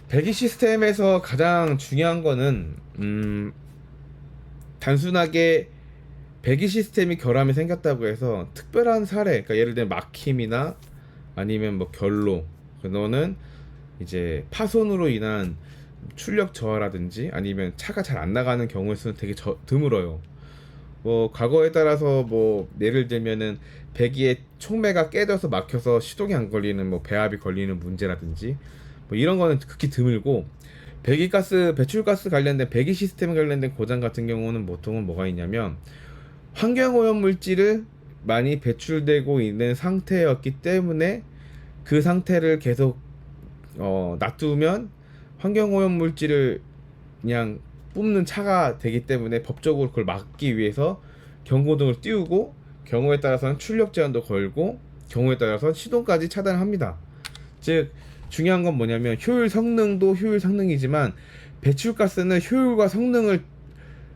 배기 시스템에서 가장 중요한 거는 단순하게 배기 시스템이 결함이 생겼다고 해서 특별한 사례, 그러니까 예를 들면 막힘이나 아니면 뭐 결로, 너는 이제 파손으로 인한 출력 저하라든지 아니면 차가 잘 안 나가는 경우의 수는 되게 드물어요. 뭐 과거에 따라서 뭐 예를 들면은 배기의 촉매가 깨져서 막혀서 시동이 안 걸리는 뭐 배압이 걸리는 문제라든지 뭐 이런 거는 극히 드물고, 배기가스 배출가스 관련된 배기 시스템 관련된 고장 같은 경우는 보통은 뭐가 있냐면 환경오염 물질을 많이 배출되고 있는 상태였기 때문에 그 상태를 계속 놔두면 환경오염 물질을 그냥 뿜는 차가 되기 때문에 법적으로 그걸 막기 위해서 경고등을 띄우고, 경우에 따라서는 출력 제한도 걸고, 경우에 따라서는 시동까지 차단합니다. 즉 중요한 건 뭐냐면 효율 성능도 효율 성능이지만 배출가스는 효율과 성능을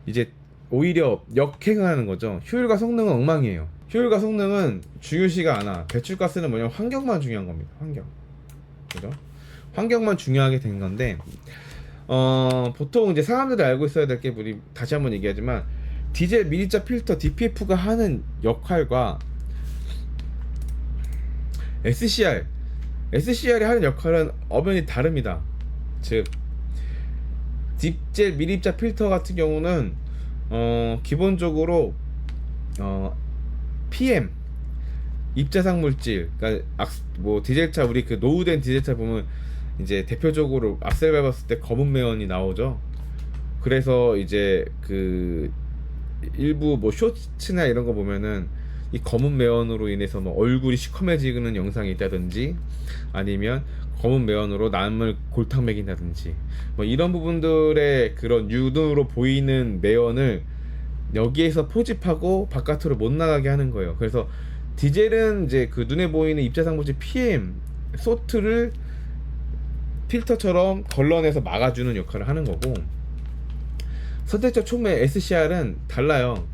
이제 오히려 역행하는 거죠. 효율과 성능은 엉망이에요. 효율과 성능은 중요시가 않아. 배출가스는 뭐냐면 환경만 중요한 겁니다. 환경. 그죠? 환경만 중요하게 된 건데, 보통 이제 사람들이 알고 있어야 될 게, 우리 다시 한번 얘기하지만 디젤 미립자 필터 DPF가 하는 역할과 SCR이 하는 역할은 엄연히 다릅니다. 즉 디젤 미립자 필터 같은 경우는 기본적으로 PM 입자상 물질, 그러니까 뭐 디젤차, 우리 그 노후된 디젤차 보면 이제 대표적으로 악셀 밟았을 때 검은 매연이 나오죠. 그래서 이제 그 일부 뭐 쇼츠나 이런 거 보면은 이 검은 매연으로 인해서 뭐 얼굴이 시커매지는 영상이 있다든지, 아니면 검은 매연으로 남을 골탕 먹인다든지, 뭐 이런 부분들의 그런 눈으로 보이는 매연을 여기에서 포집하고 바깥으로 못 나가게 하는 거예요. 그래서 디젤은 이제 그 눈에 보이는 입자상 물질 PM 소트를 필터처럼 걸러내서 막아주는 역할을 하는 거고, 선택적 촉매 SCR은 달라요.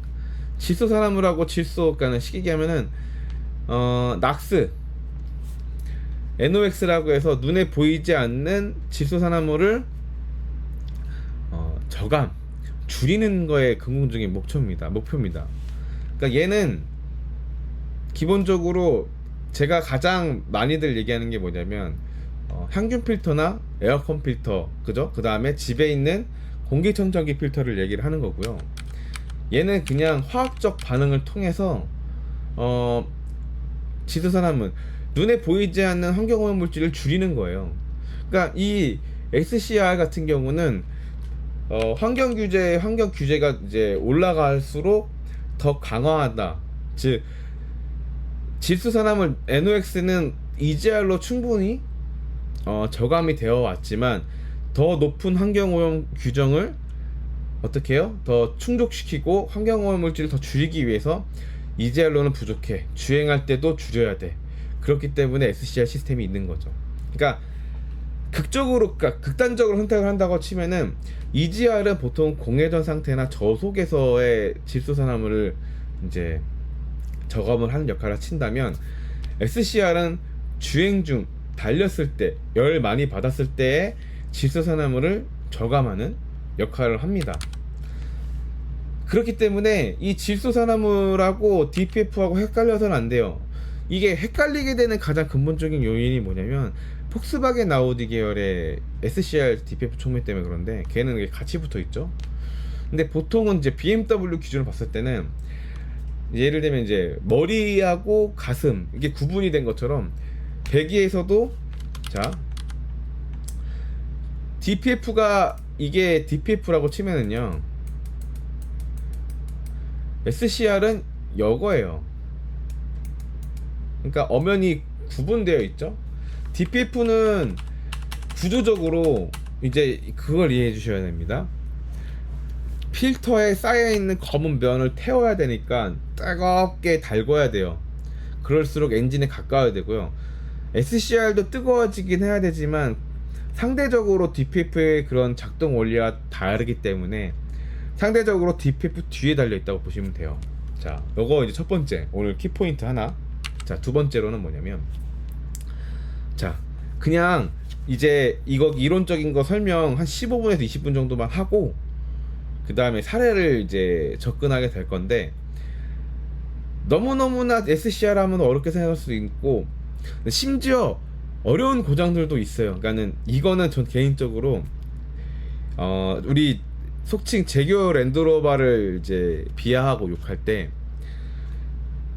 질소산화물하고 질소, 그러니까 쉽게 하면은 낙스, NOx라고 해서 눈에 보이지 않는 질소산화물을 저감, 줄이는 거에 근본적인 목표입니다. 그러니까 얘는 기본적으로 제가 가장 많이들 얘기하는 게 뭐냐면 향균 필터나 에어컨 필터, 그죠? 그 다음에 집에 있는 공기청정기 필터를 얘기를 하는 거고요. 얘는 그냥 화학적 반응을 통해서 지소산화물, 눈에 보이지 않는 환경오염 물질을 줄이는 거예요. 그러니까 이 SCR 같은 경우는 환경 규제가 이제 올라갈수록 더 강화한다. 즉 질소산화물 NOx는 EGR로 충분히 저감이 되어 왔지만 더 높은 환경오염 규정을 어떻게 해요? 더 충족시키고 환경오염 물질을 더 줄이기 위해서 EGR로는 부족해. 주행할 때도 줄여야 돼. 그렇기 때문에 SCR 시스템이 있는 거죠. 그러니까 극단적으로 선택을 한다고 치면은 EGR은 보통 공회전 상태나 저속에서의 질소산화물을 이제 저감을 하는 역할을 친다면, SCR은 주행 중 달렸을 때, 열 많이 받았을 때의 질소산화물을 저감하는 역할을 합니다. 그렇기 때문에 이 질소산화물하고 DPF하고 헷갈려서는 안 돼요. 이게 헷갈리게 되는 가장 근본적인 요인이 뭐냐면 폭스바겐 아우디 계열의 SCR DPF 촉매 때문에 그런데, 걔는 같이 붙어 있죠. 근데 보통은 이제 BMW 기준으로 봤을 때는 예를 들면 이제 머리하고 가슴, 이게 구분이 된 것처럼 배기에서도, 자 DPF가, 이게 DPF라고 치면은요, SCR은 여거예요. 그러니까 엄연히 구분되어 있죠. DPF는 구조적으로 이제 그걸 이해해 주셔야 됩니다. 필터에 쌓여있는 검은 면을 태워야 되니까 뜨겁게 달궈야 돼요. 그럴수록 엔진에 가까워야 되고요. SCR도 뜨거워지긴 해야 되지만 상대적으로 DPF의 그런 작동 원리와 다르기 때문에 상대적으로 DPF 뒤에 달려있다고 보시면 돼요. 자, 요거 이제 첫 번째 오늘 키포인트 하나. 자, 두 번째로는 뭐냐면, 자 그냥 이제 이거 이론적인 거 설명 한 15분에서 20분 정도만 하고 그 다음에 사례를 이제 접근하게 될 건데, 너무너무나 SCR 하면 어렵게 생각할 수도 있고 심지어 어려운 고장들도 있어요. 그러니까는 이거는 전 개인적으로 우리 속칭 제규어 랜드로버를 이제 비하하고 욕할 때,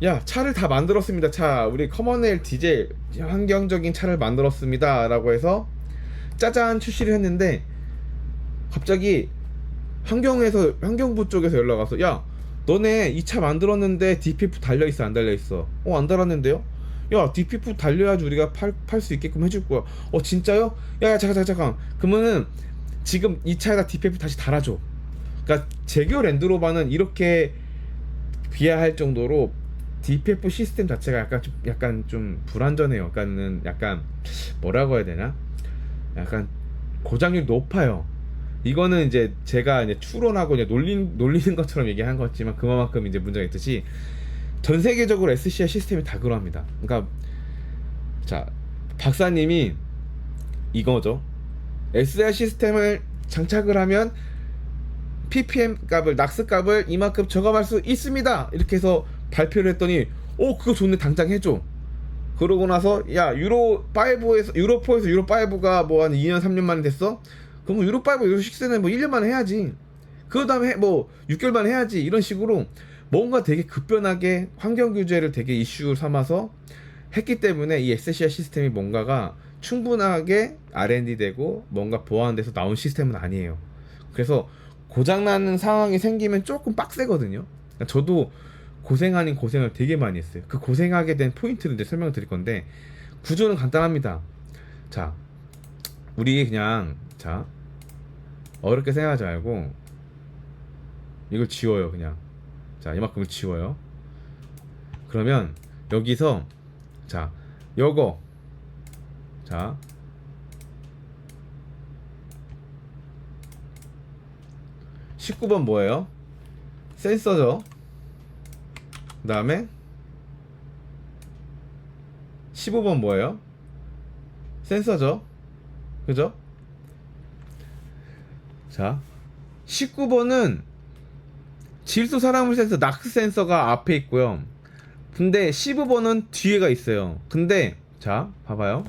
야 차를 다 만들었습니다, 차 우리 커먼웰 디젤 환경적인 차를 만들었습니다 라고 해서 짜잔 출시를 했는데, 갑자기 환경부 쪽에서 연락 와서, 야 너네 이 차 만들었는데 DPF 달려있어 안 달려있어? 안 달았는데요? 야 DPF 달려야지 우리가 팔 수 있게끔 해줄 거야. 진짜요? 야 잠깐 그러면은 지금 이 차에다 DPF 다시 달아줘. 그러니까 제규어 랜드로버는 이렇게 비하할 정도로 DPF 시스템 자체가 약간 좀 불완전해요. 약간 뭐라고 해야 되나? 약간 고장률이 높아요. 이거는 이제 제가 이제 추론하고 이제 놀리는 것처럼 얘기한 거지만 그만큼 이제 문제가 있듯이 전 세계적으로 SCR 시스템이 다 그러합니다. 그러니까 자, 박사님이 이거죠. SCR 시스템을 장착을 하면 ppm 값을, 낙스 값을 이만큼 저감할 수 있습니다 이렇게 해서 발표를 했더니 그거 좋네, 당장 해줘. 그러고 나서 야 유로4에서 유로5가 뭐 한 2년 3년 만에 됐어? 그럼 유로5 유로6는 뭐 1년 만에 해야지, 그 다음에 뭐 6개월 만에 해야지, 이런 식으로 뭔가 되게 급변하게 환경 규제를 되게 이슈 삼아서 했기 때문에 이 SCR 시스템이 뭔가가 충분하게 R&D 되고 뭔가 보완돼서 나온 시스템은 아니에요. 그래서 고장나는 상황이 생기면 조금 빡세거든요. 그러니까 저도 고생 아닌 고생을 되게 많이 했어요. 그 고생하게 된 포인트를 이제 설명을 드릴 건데, 구조는 간단합니다. 자, 우리 그냥 어렵게 생각하지 말고 이걸 지워요. 그냥 이만큼을 지워요. 그러면 여기서 요거 19번 뭐예요? 센서죠. 그 다음에 15번 뭐예요? 센서죠. 그죠? 19번은 질소 산화물 센서 낙스 센서가 앞에 있고요. 근데 15번은 뒤에가 있어요. 근데 봐봐요.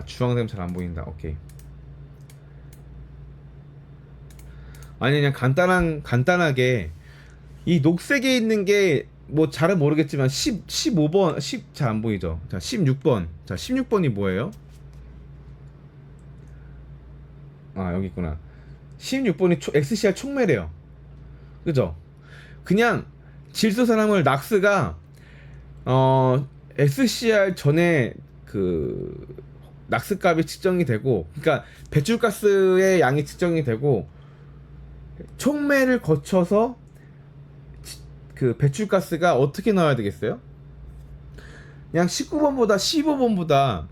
주황색 잘 안 보인다. 오케이. 아니 그냥 간단하게 이 녹색에 있는 게 뭐 잘은 모르겠지만 15번 잘 안 보이죠? 16번. 16번이 뭐예요? 여기 있구나. 16번이 SCR 촉매래요. 그죠? 그냥 질소산화물 낙스가 SCR 전에 그 낙스 값이 측정이 되고, 그러니까 배출가스의 양이 측정이 되고 촉매를 거쳐서 그 배출가스가 어떻게 나와야 되겠어요? 그냥 19번보다 15번보다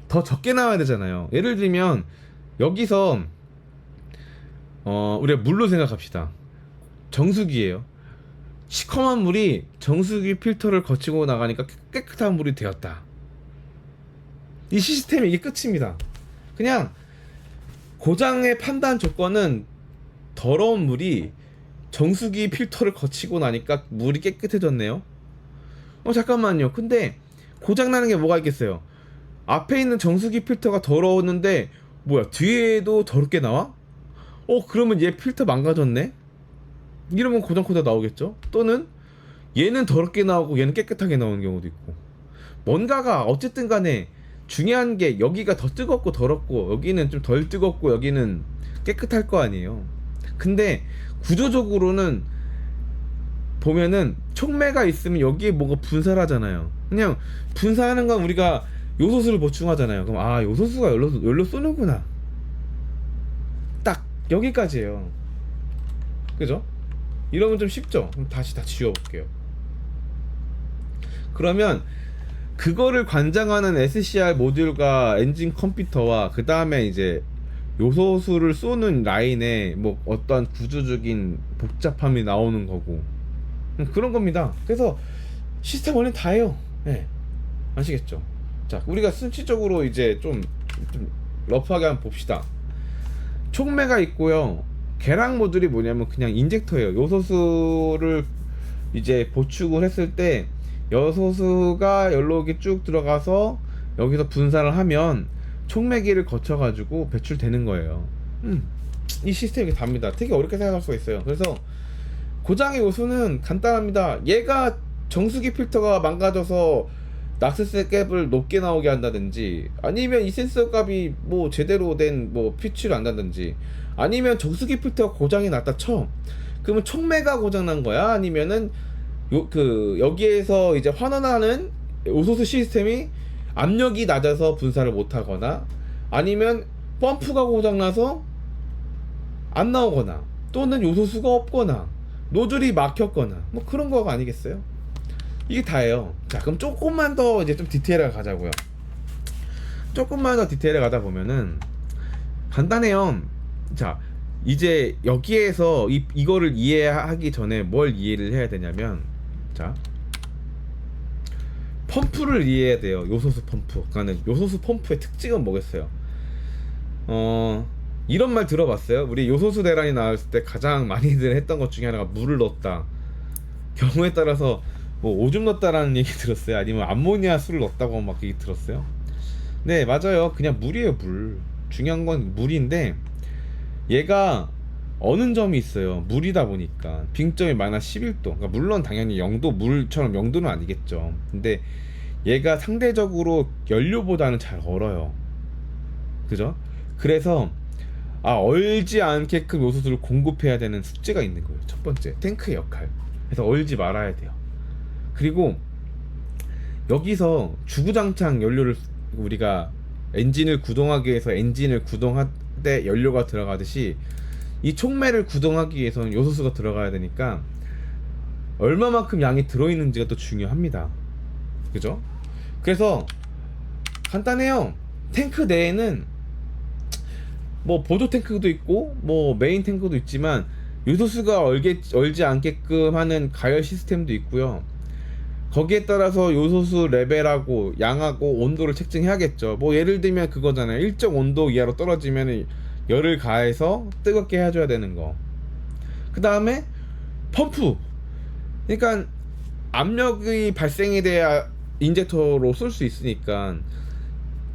더 적게 나와야 되잖아요. 예를 들면 여기서 우리가 물로 생각합시다. 정수기예요. 시커먼 물이 정수기 필터를 거치고 나가니까 깨끗한 물이 되었다. 이 시스템이 이게 끝입니다. 그냥 고장의 판단 조건은 더러운 물이 정수기 필터를 거치고 나니까 물이 깨끗해졌네요. 잠깐만요. 근데 고장나는 게 뭐가 있겠어요? 앞에 있는 정수기 필터가 더러웠는데 뭐야, 뒤에도 더럽게 나와? 그러면 얘 필터 망가졌네? 이러면 고장 코드가 나오겠죠? 또는 얘는 더럽게 나오고 얘는 깨끗하게 나오는 경우도 있고, 뭔가가 어쨌든 간에 중요한 게 여기가 더 뜨겁고 더럽고 여기는 좀 덜 뜨겁고 여기는 깨끗할 거 아니에요. 근데 구조적으로는 보면은 촉매가 있으면 여기에 뭐가 분사를 하잖아요. 그냥 분사하는 건 우리가 요소수를 보충하잖아요. 그럼 요소수가 열로 쏘는구나, 딱 여기까지예요. 그죠? 이러면 좀 쉽죠? 그럼 다시 다 지워볼게요. 그러면 그거를 관장하는 SCR 모듈과 엔진 컴퓨터와 그 다음에 이제 요소수를 쏘는 라인에 뭐 어떠한 구조적인 복잡함이 나오는 거고 그런 겁니다. 그래서 시스템 원리는 다예요. 네. 아시겠죠? 자, 우리가 순치적으로 이제 좀 러프하게 한번 봅시다. 촉매가 있고요. 계량 모듈이 뭐냐면 그냥 인젝터예요. 요소수를 이제 보충을 했을 때 요소수가 열로 이렇게 쭉 들어가서 여기서 분사를 하면 촉매기를 거쳐가지고 배출되는 거예요. 이 시스템이 답니다. 되게 어렵게 생각할 수가 있어요. 그래서 고장의 요소는 간단합니다. 얘가 정수기 필터가 망가져서 낙스세 값을 높게 나오게 한다든지, 아니면 이 센서 값이 뭐 제대로 된 뭐 피치를 안다든지, 아니면 정수기 필터가 고장이 났다 쳐. 그러면 촉매가 고장 난 거야? 아니면은 여기에서 이제 환원하는 요소수 시스템이 압력이 낮아서 분사를 못 하거나, 아니면 펌프가 고장 나서 안 나오거나, 또는 요소수가 없거나 노즐이 막혔거나 뭐 그런 거가 아니겠어요? 이게 다예요. 자, 그럼 조금만 더 이제 좀 디테일하게 가자고요. 조금만 더 디테일하게 가다 보면은 간단해요. 자, 이제 여기에서 이거를 이해하기 전에 뭘 이해를 해야 되냐면, 자, 펌프를 이해해야 돼요. 요소수 펌프. 그러니까 요소수 펌프의 특징은 뭐겠어요? 이런 말 들어봤어요? 우리 요소수 대란이 나왔을 때 가장 많이들 했던 것 중에 하나가 물을 넣었다. 경우에 따라서 뭐 오줌 넣었다라는 얘기 들었어요? 아니면 암모니아 술을 넣었다고 막 얘기 들었어요? 네, 맞아요. 그냥 물이에요, 물. 중요한 건 물인데, 얘가 어는 점이 있어요. 물이다 보니까 빙점이 마이너스 11도. 그러니까 물론 당연히 0도, 물처럼 0도는 아니겠죠. 근데 얘가 상대적으로 연료보다는 잘 얼어요. 그죠? 그래서 얼지 않게끔 요소수를 공급해야 되는 숙제가 있는 거예요. 첫 번째, 탱크의 역할. 그래서 얼지 말아야 돼요. 그리고 여기서 주구장창 연료를, 우리가 엔진을 구동하기 위해서 엔진을 구동할 때 연료가 들어가듯이 이 촉매를 구동하기 위해서는 요소수가 들어가야 되니까 얼마만큼 양이 들어있는지가 또 중요합니다. 그죠? 그래서 간단해요. 탱크 내에는 뭐 보조 탱크도 있고 뭐 메인 탱크도 있지만 요소수가 얼지 않게끔 하는 가열 시스템도 있고요. 거기에 따라서 요소수 레벨하고 양하고 온도를 책정해야겠죠. 뭐 예를 들면 그거잖아요. 일정 온도 이하로 떨어지면 열을 가해서 뜨겁게 해줘야 되는 거. 그 다음에 펌프. 그러니까 압력이 발생이 돼야 인젝터로 쏠 수 있으니까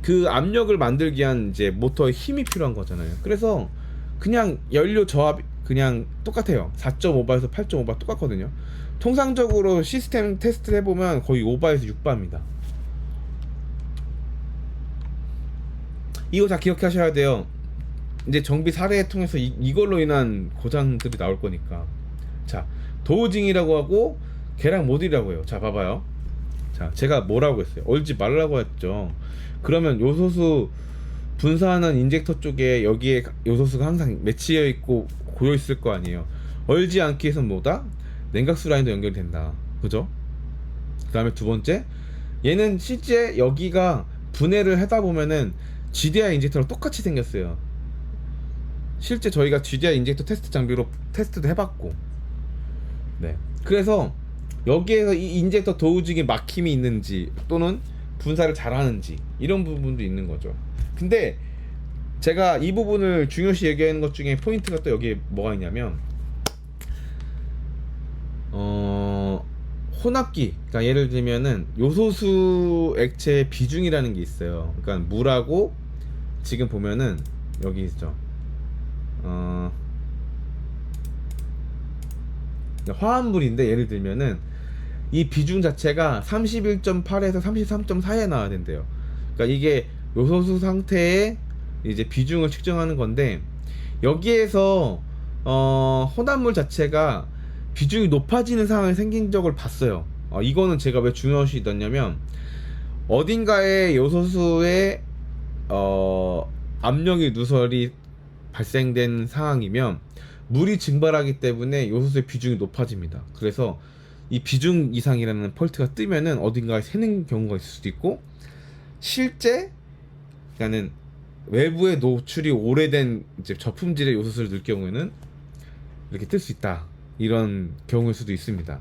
그 압력을 만들기 위한 이제 모터의 힘이 필요한 거잖아요. 그래서 그냥 연료 저압 그냥 똑같아요. 4.5바에서 8.5바 똑같거든요. 통상적으로 시스템 테스트를 해보면 거의 5바에서 6바입니다. 이거 다 기억하셔야 돼요. 이제 정비 사례 통해서 이걸로 인한 고장들이 나올 거니까. 자, 도우징이라고 하고 계량 모듈이라고 해요. 자, 봐봐요. 자, 제가 뭐라고 했어요? 얼지 말라고 했죠. 그러면 요소수 분사하는 인젝터 쪽에 여기에 요소수가 항상 매치되어 있고 고여 있을 거 아니에요. 얼지 않기 위해서 뭐다? 냉각수 라인도 연결된다. 그죠? 그 다음에 두 번째, 얘는 실제 여기가 분해를 하다 보면은 GDI 인젝터랑 똑같이 생겼어요. 실제 저희가 GDI 인젝터 테스트 장비로 테스트도 해봤고, 네. 그래서 여기에서 이 인젝터 도우징에 막힘이 있는지 또는 분사를 잘하는지 이런 부분도 있는 거죠. 근데 제가 이 부분을 중요시 얘기하는 것 중에 포인트가 또 여기에 뭐가 있냐면, 혼합기. 그러니까 예를 들면은 요소수 액체의 비중이라는 게 있어요. 그러니까 물하고 지금 보면은 여기 있죠. 화합물인데 예를 들면은 이 비중 자체가 31.8에서 33.4에 나와야 된대요. 그러니까 이게 요소수 상태의 이제 비중을 측정하는 건데, 여기에서 혼합물 자체가 비중이 높아지는 상황이 생긴 적을 봤어요. 이거는 제가 왜 중요시 넣냐면, 어딘가에 요소수의 압력의 누설이 발생된 상황이면 물이 증발하기 때문에 요소수의 비중이 높아집니다. 그래서 이 비중 이상이라는 펄트가 뜨면은 어딘가에 새는 경우가 있을 수도 있고, 실제 그러니까는 외부에 노출이 오래된 이제 저품질의 요소수를 넣을 경우에는 이렇게 뜰 수 있다. 이런 경우일 수도 있습니다.